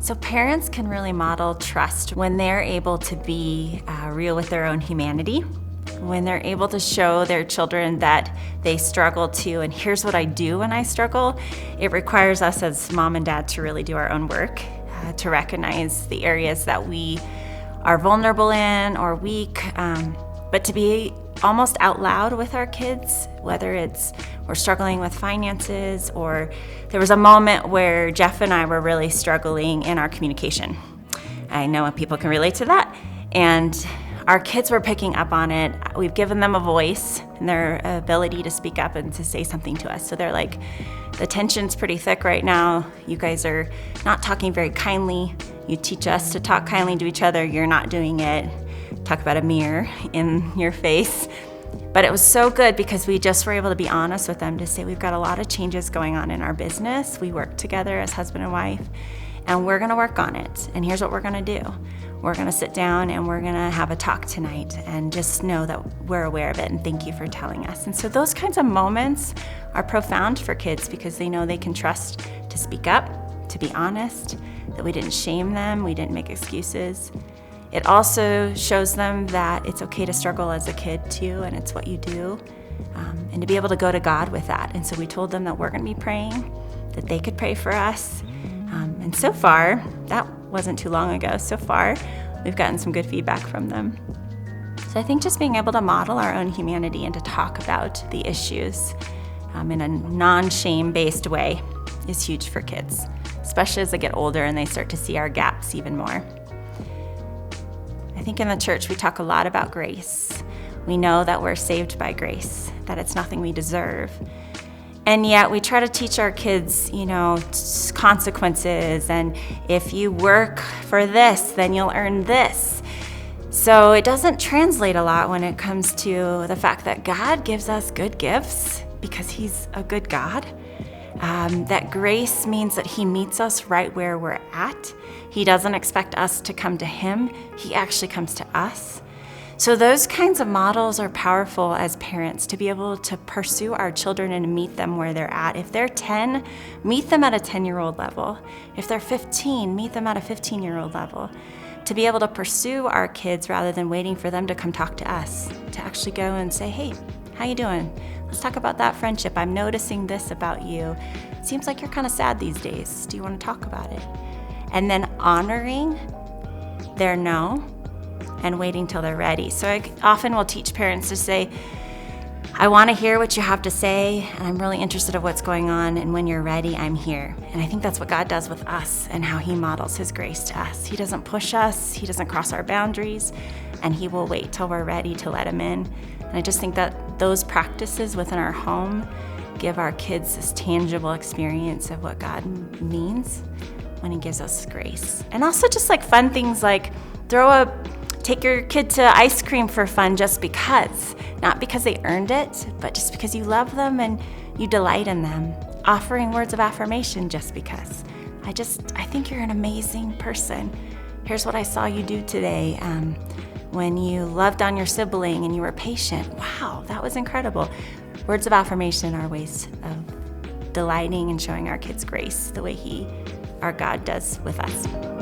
So parents can really model trust when they're able to be real with their own humanity, when they're able to show their children that they struggle too, and here's what I do when I struggle. It requires us as mom and dad to really do our own work, to recognize the areas that we are vulnerable in or weak, but to be almost out loud with our kids, whether it's we're struggling with finances, or there was a moment where Jeff and I were really struggling in our communication. I know people can relate to that, and our kids were picking up on it. We've given them a voice and their ability to speak up and to say something to us. So they're like, the tension's pretty thick right now. You guys are not talking very kindly. You teach us to talk kindly to each other. You're not doing it. Talk about a mirror in your face. But it was so good because we just were able to be honest with them to say, we've got a lot of changes going on in our business. We work together as husband and wife, and we're gonna work on it. And here's what we're gonna do. We're gonna sit down and we're gonna have a talk tonight, and just know that we're aware of it, and thank you for telling us. And so those kinds of moments are profound for kids because they know they can trust to speak up, to be honest, that we didn't shame them, we didn't make excuses. It also shows them that it's okay to struggle as a kid too, and it's what you do, and to be able to go to God with that. And so we told them that we're gonna be praying, that they could pray for us. And so far, that wasn't too long ago, so far, we've gotten some good feedback from them. So I think just being able to model our own humanity and to talk about the issues in a non-shame-based way is huge for kids, especially as they get older and they start to see our gaps even more. I think in the church we talk a lot about grace. We know that we're saved by grace, that it's nothing we deserve. And yet we try to teach our kids, consequences, and if you work for this, then you'll earn this. So it doesn't translate a lot when it comes to the fact that God gives us good gifts because He's a good God. That grace means that He meets us right where we're at. He doesn't expect us to come to Him. He actually comes to us. So those kinds of models are powerful as parents, to be able to pursue our children and meet them where they're at. If they're 10, meet them at a 10-year-old level. If they're 15, meet them at a 15-year-old level. To be able to pursue our kids rather than waiting for them to come talk to us, to actually go and say, hey, how you doing? Let's talk about that friendship. I'm noticing this about you. It seems like you're kind of sad these days. Do you want to talk about it? And then honoring their no and waiting till they're ready. So I often will teach parents to say, I want to hear what you have to say, and I'm really interested in what's going on, and when you're ready, I'm here. And I think that's what God does with us and how He models His grace to us. He doesn't push us, He doesn't cross our boundaries, and He will wait till we're ready to let Him in. And I just think that those practices within our home give our kids this tangible experience of what God means when He gives us grace. And also just like fun things like take your kid to ice cream for fun just because. Not because they earned it, but just because you love them and you delight in them. Offering words of affirmation just because. I think you're an amazing person. Here's what I saw you do today. When you loved on your sibling and you were patient. Wow, that was incredible. Words of affirmation are ways of delighting and showing our kids grace the way our God does with us.